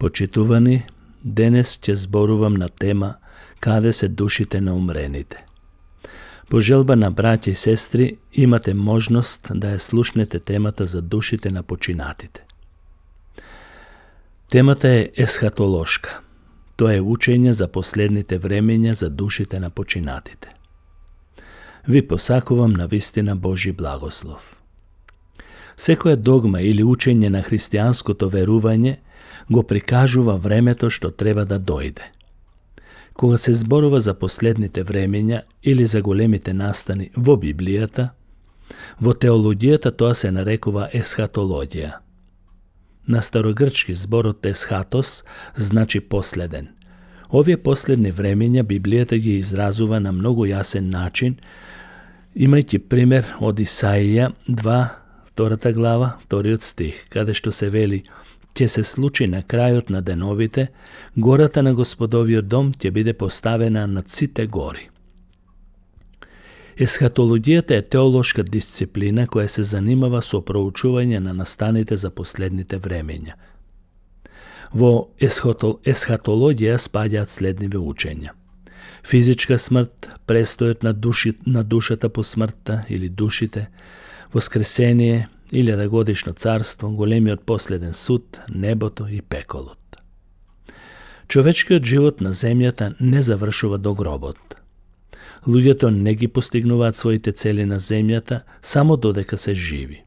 Почитувани, денес ќе зборувам на тема каде се душите на умрените. По желба на браќа и сестри, имате можност да ја слушнете темата за душите на починатите. Темата е есхатолошка. Тоа е учење за последните времења за душите на починатите. Ви посакувам на вистина Божи благослов. Секоја догма или учење на христијанското верување го прикажува времето што треба да дојде. Кога се зборува за последните времења или за големите настани во Библијата, во теологијата тоа се нарекува есхатологија. На старогрчки зборот есхатос значи последен. Овие последни времења Библијата ги изразува на многу јасен начин, имајќи пример од Исаија 2, 2 глава, 2 стих, каде што се вели: ќе се случи на крајот на деновите, гората на Господовиот дом ќе биде поставена над сите гори. Есхатологијата е теолошка дисциплина која се занимава со проучување на настаните за последните времења. Во есхатологија спаѓаат следниве учења: физичка смрт, престојот на душата по смртта или душите, воскресение, 1000-годишно царство, големиот последен суд, небото и пеколот. Човечкиот живот на земјата не завршува до гробот. Луѓето не ги постигнуваат своите цели на земјата само додека се живи.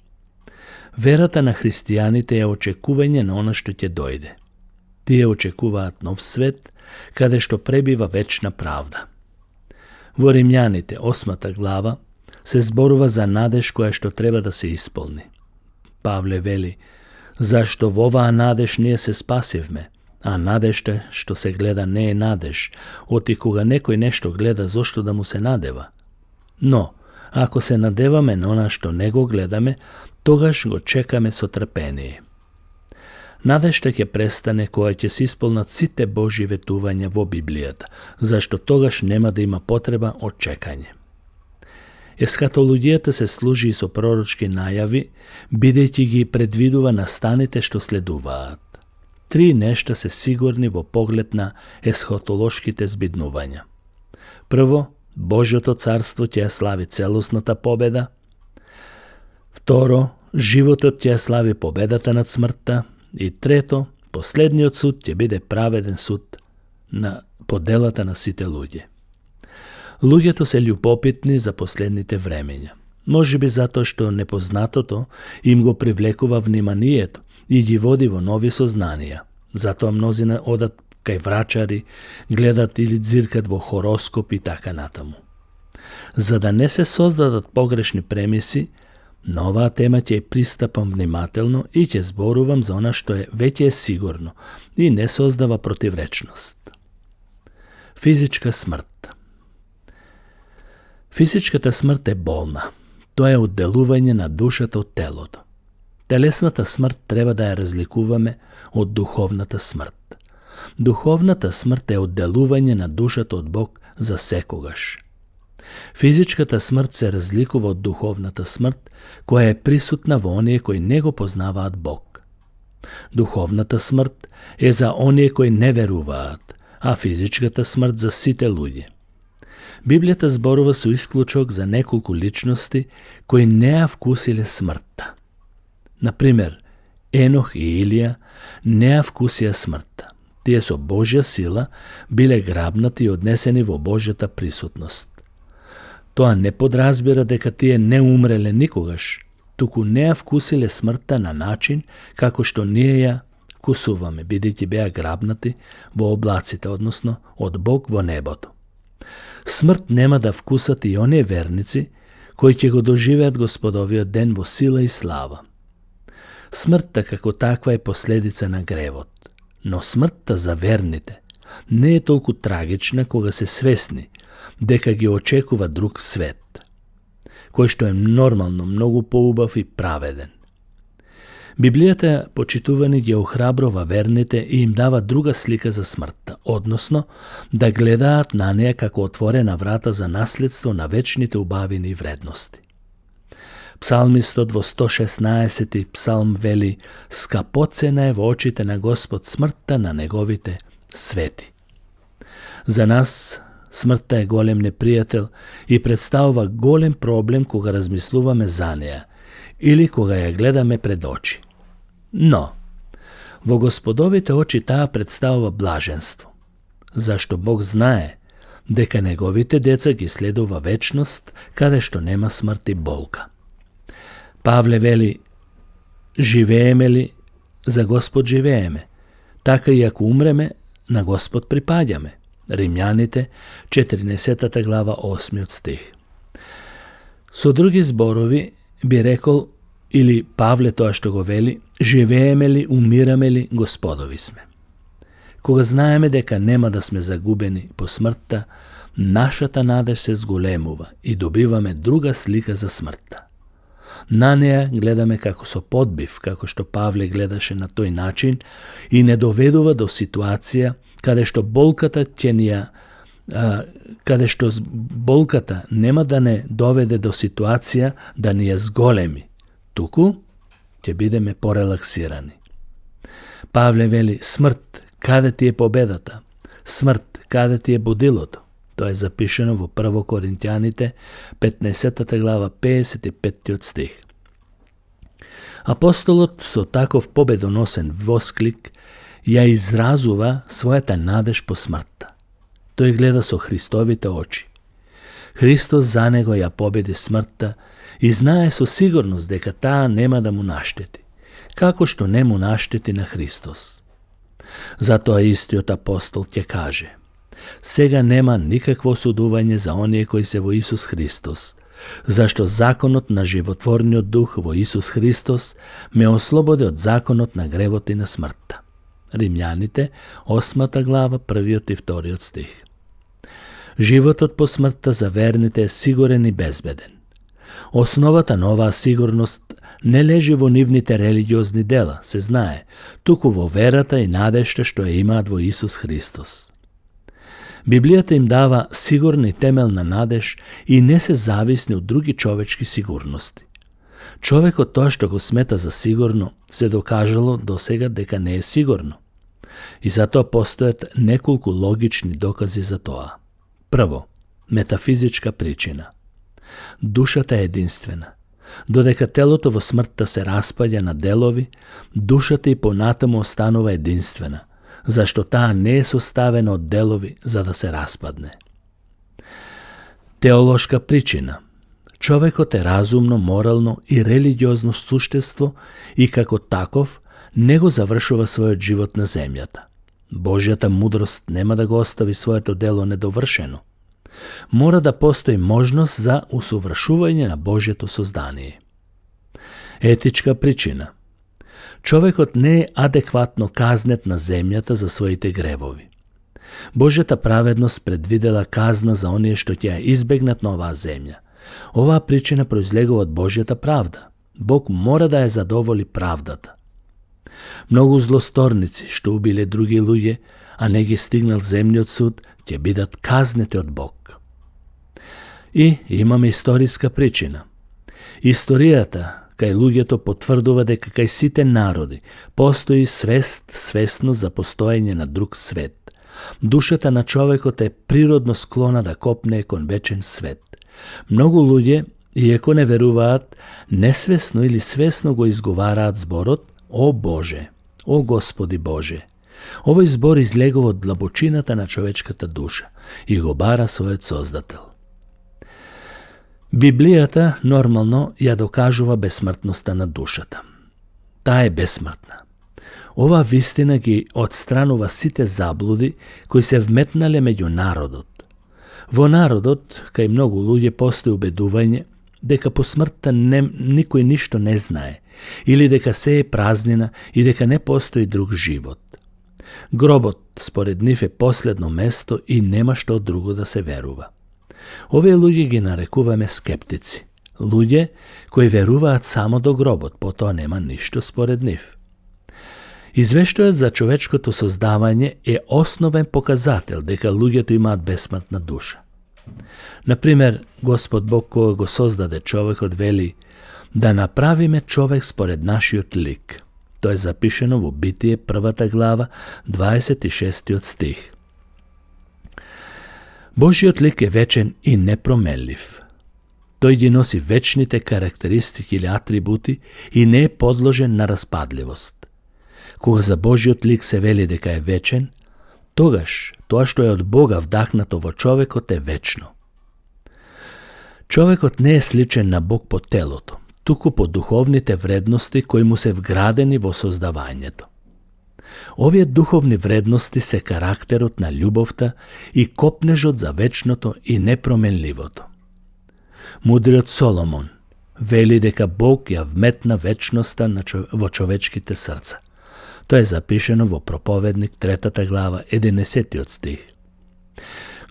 Верата на христијаните е очекување на она што ќе дојде. Тие очекуваат нов свет, каде што пребива вечна правда. Во Римјаните, 8 глава, се зборува за надеж која што треба да се исполни. Павле вели: зашто во оваа надеж ние се спасивме, а надежта што се гледа не е надеж, оти кога некој нешто гледа, зошто да му се надева? Но, ако се надеваме на она што не го гледаме, тогаш го чекаме со трпение. Надежта ќе престане кога ќе се исполнат сите Божји ветувања во Библијата, зашто тогаш нема да има потреба од чекање. Есхатологијата се служи и со пророчки најави, бидејќи ги предвидува настаните што следуваат. 3 нешта се сигурни во поглед на есхатолошките збиднувања. Прво, Божјото царство ќе ја слави целосната победа. Второ, животот ќе ја слави победата над смртта. И трето, последниот суд ќе биде праведен суд на поделата на сите луѓе. Луѓето се љубопитни за последните времења. Можеби затоа што непознатото им го привлекува вниманието и ги води во нови сознанија. Затоа мнозина одат кај врачари, гледат или дзиркат во хороскоп и така натаму. За да не се создадат погрешни премиси, на оваа тема ќе пристапам внимателно и ќе зборувам за она што веќе е сигурно и не создава противречност. Физичка смрт. Физичката смрт е болна. Тоа е одделување на душата од телото. Телесната смрт треба да ја разликуваме од духовната смрт. Духовната смрт е одделување на душата од Бог за секогаш. Физичката смрт се разликува од духовната смрт, која е присутна во оние кои не го познаваат Бог. Духовната смрт е за оние кои не веруваат, а физичката смрт за сите луѓе. Библијата зборува со исклучок за неколку личности кои не ја вкусиле смртта. Например, Енох и Илија не ја вкусија смртта. Тие со Божја сила биле грабнати и однесени во Божјата присутност. Тоа не подразбира дека тие не умреле никогаш, туку не ја вкусиле смртта на начин како што ние ја вкусуваме, бидејќи беа грабнати во облаците, односно од Бог во небото. Смрт нема да вкусат и оние верници кои ќе го доживеат Господовиот ден во сила и слава. Смртта како таква е последица на гревот, но смртта за верните не е толку трагична кога се свесни дека ги очекува друг свет, кој што е нормално многу поубав и праведен. Библијата, почитувани, ги охрабрува верните и им дава друга слика за смртта, односно да гледаат на неја како отворена врата за наследство на вечните убавини и вредности. Psalmistот во 116. псалм вели: скапоцена е во очите на Господ смртта на неговите свети. За нас смртта е голем непријател и представува голем проблем кога размислуваме за неја или кога ја гледаме пред очи. Но, во Господовите очи таа представува блаженство, зашто Бог знае дека неговите деца ги следува вечност, каде што нема смрт и болка. Павле вели: живееме ли, за Господ живееме, така и ако умреме, на Господ припаѓаме. Римјаните, 14 глава, 8 стих. Со други зборови би рекол, или Павле тоа што го вели: живееме ли, умираме ли, Господови сме. Кога знаеме дека нема да сме загубени по смртта, нашата надеж се зголемува и добиваме друга слика за смртта. На неја гледаме како со подбив, како што Павле гледаше на тој начин, и не доведува до ситуација каде што болката болката нема да не доведе до ситуација да ни ја зголеми, туку ќе бидеме порелаксирани. Павле вели: смрт, каде ти е победата? Смрт, каде ти е будилото? Тоа е запишено во 1 Коринтјаните, 15 глава, 55 стих. Апостолот со таков победоносен восклик ја изразува својата надеж по смртта. Тој гледа со Христовите очи. Христос за него ја победи смртта и знае со сигурност дека таа нема да му наштети, како што не му наштети на Христос. Затоа истиот апостол ќе каже: сега нема никакво осудување за оние кои се во Исус Христос, зашто законот на животворниот дух во Исус Христос ме ослободи од законот на гревот и на смртта. Римјаните, 8 глава, 1 и 2 стих. Животот по смртта за верните е сигурен и безбеден. Основата на оваа сигурност не лежи во нивните религиозни дела, се знае, туку во верата и надежта што ја имаат во Исус Христос. Библијата им дава сигурна и темелна надеж и не се зависни од други човечки сигурности. Човекот тоа што го смета за сигурно, се докажало досега дека не е сигурно. И затоа постојат неколку логични докази за тоа. Прво, метафизичка причина. Душата е единствена. Додека телото во смртта се распаѓа на делови, душата и понатаму останува единствена, зашто таа не е составена од делови за да се распадне. Теолошка причина. Човекот е разумно, морално и религиозно суштество и како таков не го завршува својот живот на земјата. Божјата мудрост нема да го остави своето дело недовршено. Мора да постои можност за усовршување на Божјето создание. Етичка причина. Човекот не е адекватно казнет на земјата за своите гревови. Божјата праведност предвидела казна за оние што ќе ја избегнат на оваа земја. Оваа причина произлегува од Божјата правда. Бог мора да ја задоволи правдата. Многу злосторници што убиле други луѓе, а не ги стигнал земниот суд, ќе бидат казнети од Бог. И имаме историска причина. Историјата кај луѓето потврдува дека кај сите народи постои свесно за постоење на друг свет. Душата на човекот е природно склона да копне кон вечен свет. Многу луѓе, иако не веруваат, несвесно или свесно го изговараат зборот: О Боже, о Господи Боже. Овој збор излегува од длабочината на човечката душа и го бара својот Создател. Библијата нормално ја докажува бесмртноста на душата. Таа е бесмртна. Ова вистина ги отстранува сите заблуди кои се вметнале меѓу народот. Во народот, кај многу луѓе постои убедување дека по смртта никој ништо не знае, или дека се е празнина и дека не постои друг живот. Гробот, според нив, е последно место и нема што друго да се верува. Овие луѓе ги нарекуваме скептици. Луѓе кои веруваат само до гробот, потоа нема ништо според нив. Извештајот за човечкото создавање е основен показател дека луѓето имаат бесмртна душа. Например, Господ Бог кога го создаде човекот вели: да направиме човек според нашиот лик. Тоа е запишено во Битие 1 глава, 26 стих. Божиот лик е вечен и непроменлив. Тој ги носи вечните карактеристики или атрибути и не е подложен на распадливост. Кога за Божиот лик се вели дека е вечен, тогаш тоа што е од Бога вдахнато во човекот е вечно. Човекот не е сличен на Бог по телото, туку по духовните вредности кои му се вградени во создавањето. Овие духовни вредности се карактерот на љубовта и копнежот за вечното и непроменливото. Мудриот Соломон вели дека Бог ја вметна вечноста во човечките срца. Тоа е запишено во Проповедник 3 глава 11 стих.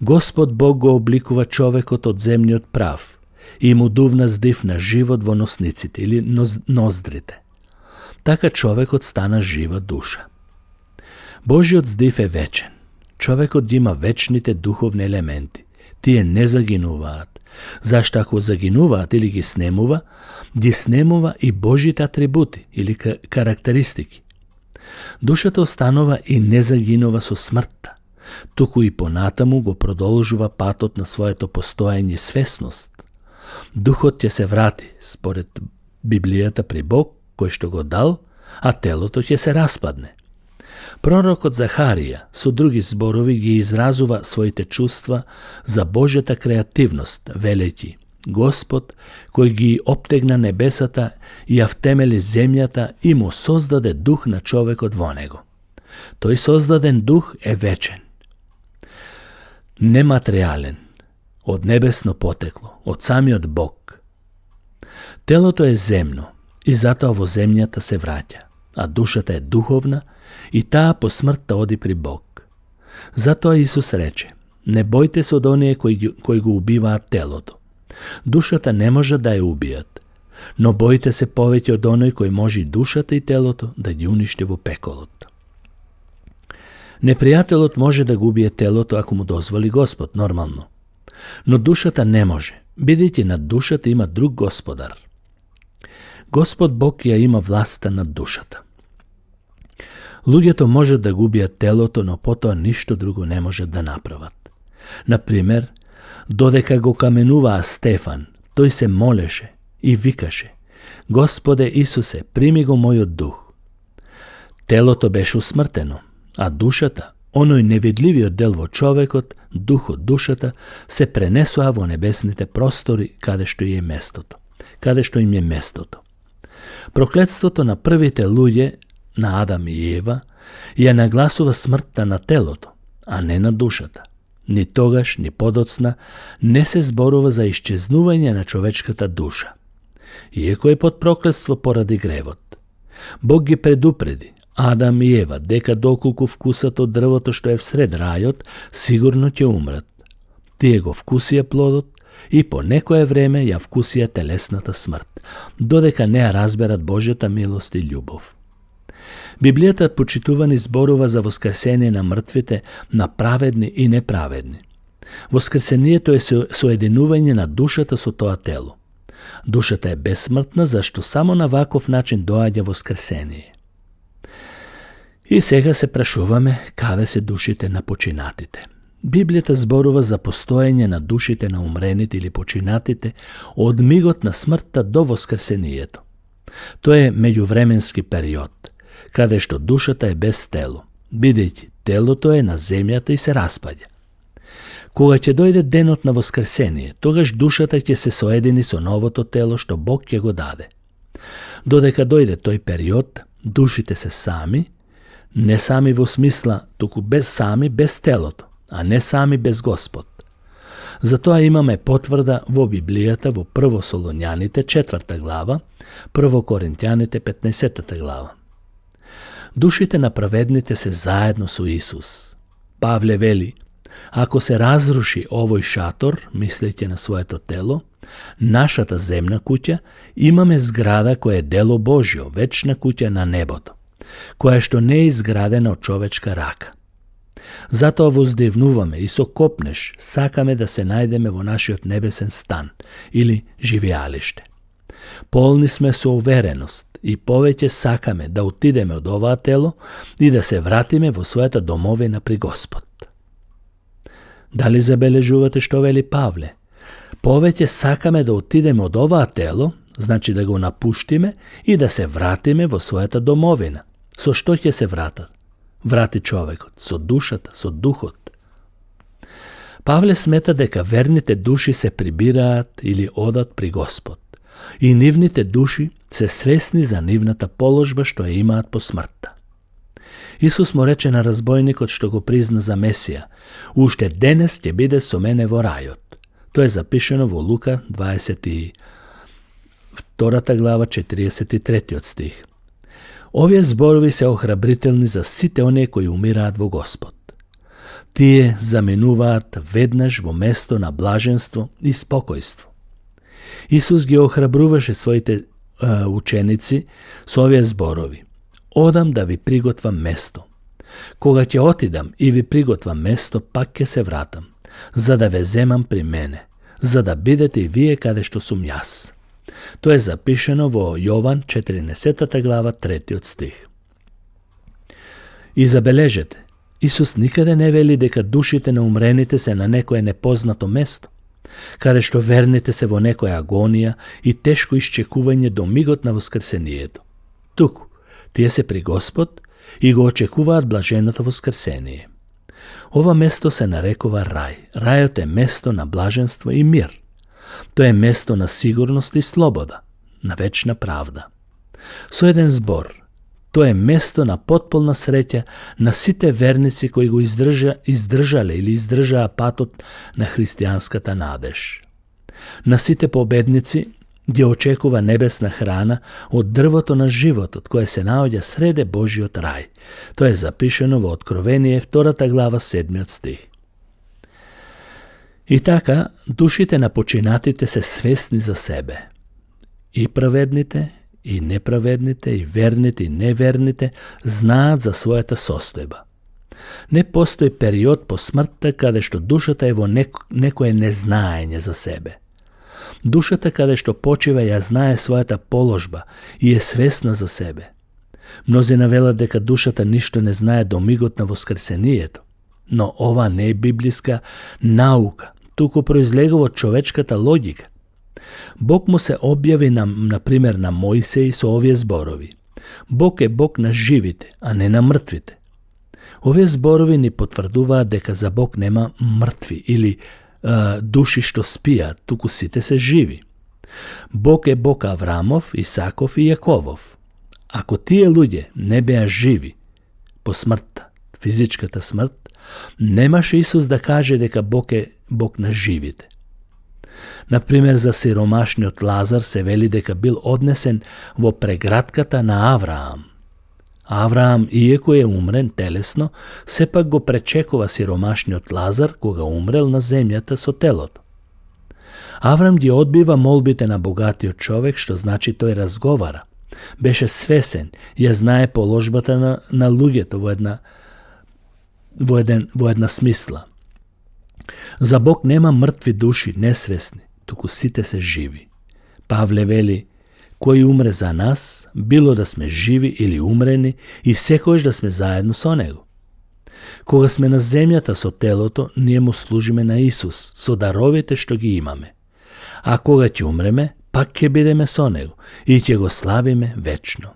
Господ Бог го обликува човекот од земниот прав и му дувна здив на живот во носниците или ноздрите. Така човекот стана жива душа. Божиот здив е вечен. Човекот ги има вечните духовни елементи. Тие не загинуваат. Зашто ако загинуваат или ги снемува и Божите атрибути или карактеристики. Душата останува и не загинува со смртта, туку и понатаму го продолжува патот на своето постоење и свесност. Духот ќе се врати, според Библијата, при Бог, кој што го дал, а телото ќе се распадне. Пророкот Захарија со други зборови ги изразува своите чувства за Божјата креативност, велејќи: Господ, кој ги обтегна небесата и ја втемели земјата и му создаде дух на човекот во него. Тој создаден дух е вечен, нематеријален, од небесно потекло, од самиот Бог. Телото е земно и затоа во земјата се враќа, а душата е духовна и таа по смртта оди при Бог. Затоа Исус рече: не бојте се од оние кои го убиваат телото. Душата не може да ја убијат, но бојте се повеќе од оној кој може и душата и телото да ги уништи во пеколот. Непријателот може да го убие телото ако му дозволи Господ, нормално. Но душата не може, бидејќи над душата има друг господар. Господ Бог ја има власта над душата. Луѓето можат да го убијат телото, но потоа ништо друго не можат да направат. Например, додека го каменуваа Стефан, тој се молеше и викаше: Господе Исусе, прими го мојот дух. Телото беше усмртено, а душата, оној невидливиот дел во човекот, духот, душата, се пренесоа во небесните простори каде што им е местото. Проклетството на првите луѓе, на Адам и Ева, ја нагласува смртта на телото, а не на душата. Ни тогаш, ни подоцна не се зборува за исчезнување на човечката душа. Иако е под проклетство поради гревот. Бог ги предупреди Адам и Ева дека доколку вкусат од дрвото што е всред рајот, сигурно ќе умрат. Тие го вкусија плодот и по некое време ја вкусија телесната смрт, додека не ја разберат Божјата милост и љубов. Библијата, почитувани, зборува за воскресение на мртвите, на праведни и неправедни. Воскресението е соединување на душата со тоа тело. Душата е безсмртна, зашто само на ваков начин доаѓа воскресение. И сега се прашуваме каде се душите на починатите. Библијата зборува за постоење на душите на умрените или починатите од мигот на смртта до воскресението. Тоа е меѓувременски период, каде што душата е без тело, бидејќи телото е на земјата и се распаѓа. Кога ќе дојде денот на воскресение, тогаш душата ќе се соедини со новото тело што Бог ќе го даде. Додека дојде тој период, душите се сами, не сами во смисла, туку сами без телото, а не сами без Господ. Затоа имаме потврда во Библијата во 1 Солоњаните 4 глава, 1 Коринтјаните 15 глава. Душите на праведните се заедно со Исус. Павле вели: ако се разруши овој шатор, мислејќи на своето тело, нашата земна куќа, имаме зграда која е дело Божјо, вечна куќа на небото, која што не е изградена од човечка рака. Затоа воздевнуваме и со копнеш сакаме да се најдеме во нашиот небесен стан или живеалиште. Полни сме со увереност и повеќе сакаме да отидеме од оваа тело и да се вратиме во својата домовина при Господ. Дали забележувате што вели Павле? Повеќе сакаме да отидеме од оваа тело, значи да го напуштиме и да се вратиме во својата домовина. Со што ќе се врати човекот? Со душата, со духот. Павле смета дека верните души се прибираат или одат при Господ и нивните души се свесни за нивната положба што ја имаат по смртта. Исус му рече на разбойникот што го призна за Месија: уште денес ќе биде со мене во рајот. Тоа е запишено во Лука 22 глава 43 стих. Овие зборови се охрабрителни за сите оние кои умираат во Господ. Тие заминуваат веднаш во место на блаженство и спокојство. Исус ги охрабруваше своите ученици со овие зборови: одам да ви приготвам место. Кога ќе отидам и ви приготвам место, пак ќе се вратам, за да ве земам при мене, за да бидете и вие каде што сум јас. Тоа е запишено во Јован 14 глава 3 стих. И забележете, Исус никаде не вели дека душите на умрените се на некое непознато место, каде што верните се во некоја агонија и тешко исчекување до мигот на воскресението. Туку, тие се при Господ и го очекуваат блаженото воскресение. Ова место се нарекува рај. Рајот е место на блаженство и мир. Тоа е место на сигурност и слобода, на вечна правда. Со еден збор, тоа е место на потполна среќа на сите верници кои го издржале или издржаа патот на христијанската надеж. На сите победници ги очекува небесна храна од дрвото на животот, кое се наоѓа среде Божиот рај. Тоа е запишено во Откровение 2 глава 7 стих. И така, душите на починатите се свесни за себе. И праведните, и неправедните, и верните, и неверните знаат за својата состојба. Не постои период по смртта каде што душата е во некое незнаење за себе. Душата каде што почива ја знае својата положба и е свесна за себе. Мнозина велат дека душата ништо не знае до мигот на воскресението, но ова не е библиска наука, туку произлегува од човечката логика. Бог му се објави например на Мојсеј со овие зборови: Бог е Бог на живите, а не на мртвите. Овие зборови ни потврдуваат дека за Бог нема мртви или души што спијат, туку сите се живи. Бог е Бог Аврамов, Исаков и Јаковов. Ако тие луѓе не беа живи по смртта, физичката смрт, немаше Исус да каже дека Бог е Бог на живите. Например, за сиромашниот Лазар се вели дека бил однесен во прегратката на Авраам. Авраам, иеко е умрен телесно, сепак го пречекува сиромашниот Лазар кога умрел на земјата со телото. Авраам ги одбива молбите на богатиот човек, што значи тој разговара. Беше свесен, ја знае положбата на луѓето во една смисла. За Бог нема мртви души, несвесни, туку сите се живи. Павле вели: кој умре за нас, било да сме живи или умрени, и секојаш да сме заедно со него. Кога сме на земјата со телото, ние му служиме на Исус, со даровите што ги имаме. А кога ќе умреме, пак ќе бидеме со него и ќе го славиме вечно.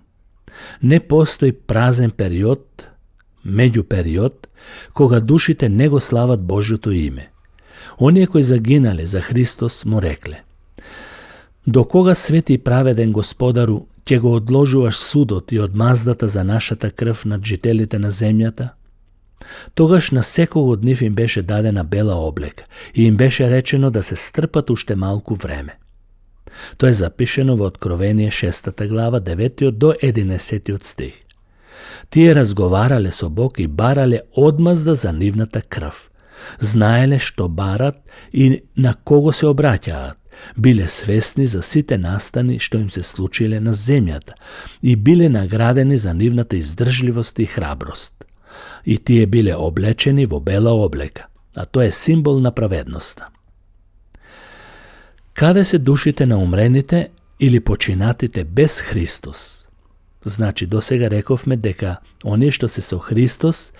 Не постои празен период, меѓупериод, кога душите не го слават Божјото име. Оние кои загинале за Христос му рекле: до кога, свети и праведен Господару, ќе го одложуваш судот и одмаздата за нашата крв над жителите на земјата? Тогаш на секој од нив им беше дадена бела облека и им беше речено да се стрпат уште малку време. Тоа е запишено во Откровение 6 глава 9 до 11 стих. Тие разговарале со Бог и барале одмазда за нивната крв. Знаеле што барат и на кого се обраќаат. Биле свесни за сите настани што им се случиле на земјата и биле наградени за нивната издржливост и храброст. И тие биле облечени во бела облека, а тоа е символ на праведноста. Каде се душите на умрените, или починатите без Христос. Значи, досега рековме дека оние што се со Христос,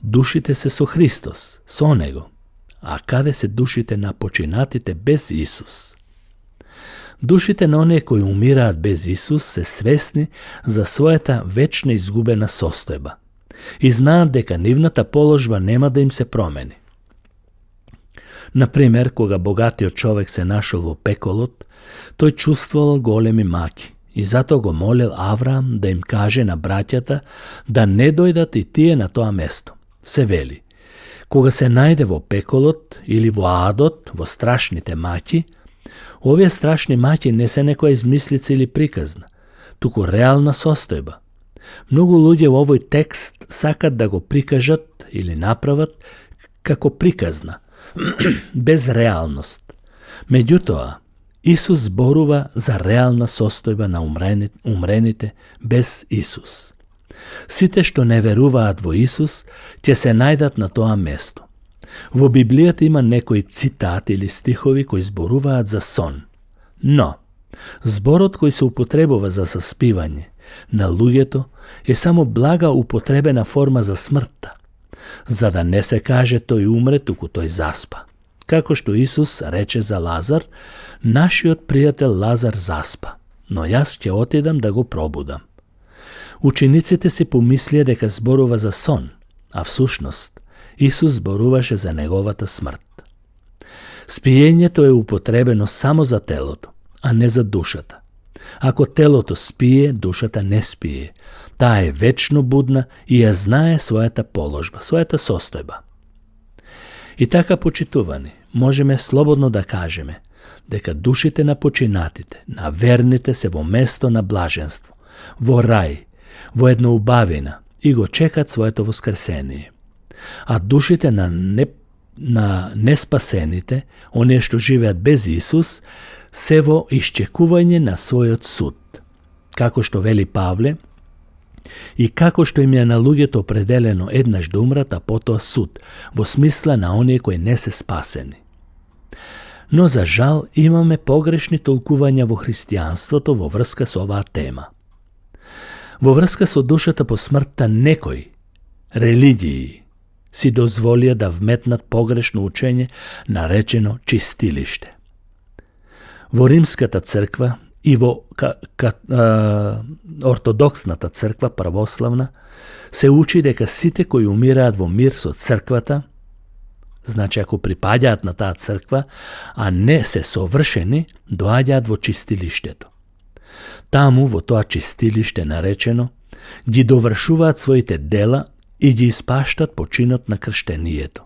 душите се со Христос, со Него. А каде се душите на починатите без Исус? Душите на оние кои умираат без Исус се свесни за својата вечна изгубена состојба и знаат дека нивната положба нема да им се промени. Например, кога богатиот човек се нашол во пеколот, тој чувствувал големи маки и затоа го молил Авраам да им каже на браќата да не дојдат и тие на тоа место. Се вели, кога се најде во пеколот или во адот, во страшните маки, овие страшни маки не се некоја измислица или приказна, туку реална состојба. Многу луѓе во овој текст сакат да го прикажат или направат како приказна, без реалност. Меѓутоа, Исус зборува за реална состојба на умрените без Исус. Сите што не веруваат во Исус, ќе се најдат на тоа место. Во Библијата има некои цитати или стихови кои зборуваат за сон. Но, зборот кој се употребува за заспивање на луѓето е само блага употребена форма за смртта, за да не се каже тој умре, туку тој заспа. Како што Исус рече за Лазар, нашиот пријател Лазар заспа, но јас ќе отидам да го пробудам. Учениците си помислија дека зборува за сон, а всушност Исус зборуваше за неговата смрт. Спиењето е употребено само за телото, а не за душата. Ако телото спие, душата не спие. Таа е вечно будна и ја знае својата положба, својата состојба. И така, почитувани, можеме слободно да кажеме дека душите на починатите, на верните се во место на блаженство, во рај, во една убавина и го чекат своето воскресение. А душите на неспасените, оние што живеат без Исус, се во исчекување на својот суд. Како што вели Павле, и како што им е на луѓето определено еднаш да умрат, а потоа суд, во смисла на оние кои не се спасени. Но за жал имаме погрешни толкувања во христијанството во врска со оваа тема. Во врска со душата по смртта некои религии си дозволија да вметнат погрешно учење наречено чистилиште. Во Римската црква и во ортодоксната црква православна се учи дека сите кои умираат во мир со црквата, значи ако припаѓаат на таа црква, а не се совршени, доаѓаат во чистилиштето. Таму, во тоа чистилиште наречено, ги довршуваат своите дела и ги испаштат починот на крштението.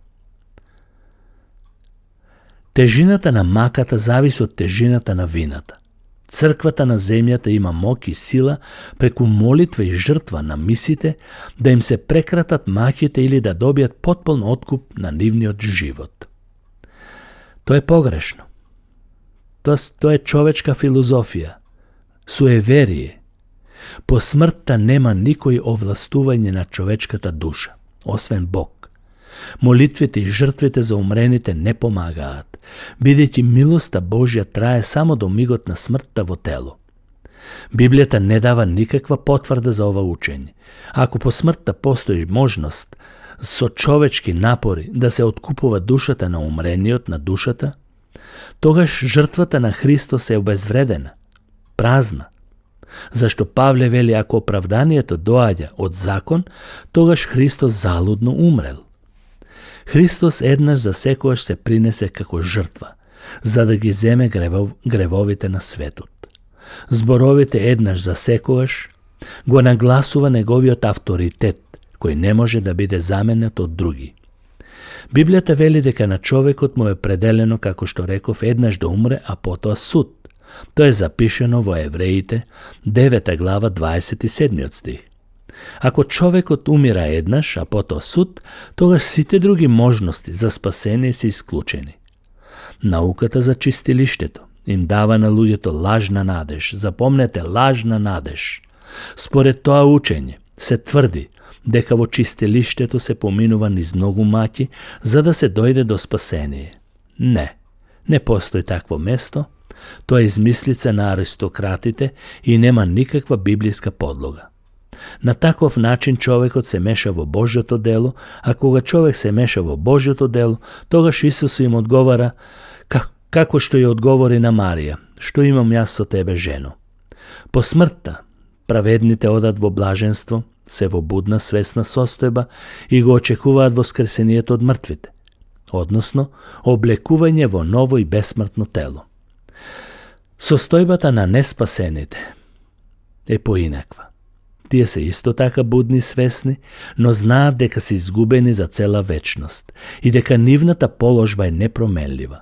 Тежината на маката зависи од тежината на вината. Црквата на земјата има мок и сила преку молитва и жртва на мисите да им се прекратат маките или да добијат потполн откуп на нивниот живот. Тоа е погрешно. Тоа е човечка филозофија, суеверие. По смртта нема никој овластување на човечката душа, освен Бог. Молитвите и жртвите за умрените не помагаат, бидејќи милоста Божја трае само до мигот на смртта во тело. Библијата не дава никаква потврда за ова учење. Ако по смртта постои можност со човечки напори да се откупува душата на умрениот на душата, тогаш жртвата на Христос е обезвредена, празна. Зашто Павле вели, ако оправданието доаѓа од закон, тогаш Христос залудно умрел. Христос еднаш за секојаш се принесе како жртва, за да ги земе гревовите на светот. Зборовите еднаш за секојаш го нагласува неговиот авторитет, кој не може да биде заменет од други. Библијата вели дека на човекот му е пределено, како што реков, еднаш да умре, а потоа суд. Тоа е запишено во Евреите, 9 глава, 27 стих. Ако човекот умира еднаш, а потоа суд, тогаш сите други можности за спасение се исклучени. Науката за чистилиштето им дава на луѓето лажна надеж. Запомнете, лажна надеж. Според тоа учење се тврди дека во чистилиштето се поминува низ многу маќи за да се дојде до спасение. Не постои такво место, Тоа е измислица на аристократите и нема никаква библиска подлога. На таков начин човекот се меша во Божјото дело, а кога човек се меша во Божјото дело, тогаш Исус им одговара како што ја одговори на Марија: што имам јас со тебе, жено? По смртта праведните одат во блаженство, се во будна свесна состојба и го очекуваат воскресението од мртвите, односно облекување во ново и бесмртно тело. Состојбата на неспасените е поинаква. Тие се исто така будни свесни, но знаат дека се изгубени за цела вечност и дека нивната положба е непроменлива.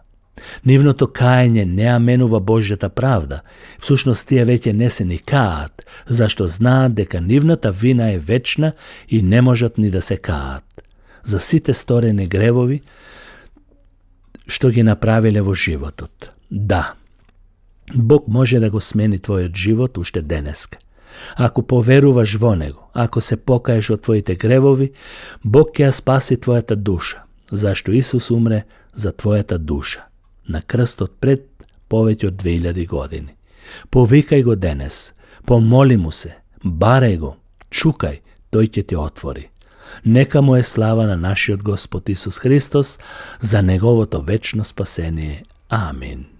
Нивното каење не аменува Божјата правда. Всушност тие веќе не се ни каат, зашто знаат дека нивната вина е вечна и не можат ни да се каат за сите сторени гревови што ги направиле во животот. Да, Бог може да го смени твојот живот уште денеска. Ако поверуваш во Него, ако се покаеш од твоите гревови, Бог ќе ја спаси твојата душа, зашто Исус умре за твојата душа на крстот пред повеќе од 2000 години. Повикај го денес, помоли му се, барај го, чукај, тој ќе ти отвори. Нека му е слава на нашиот Господ Исус Христос за неговото вечно спасение. Амин.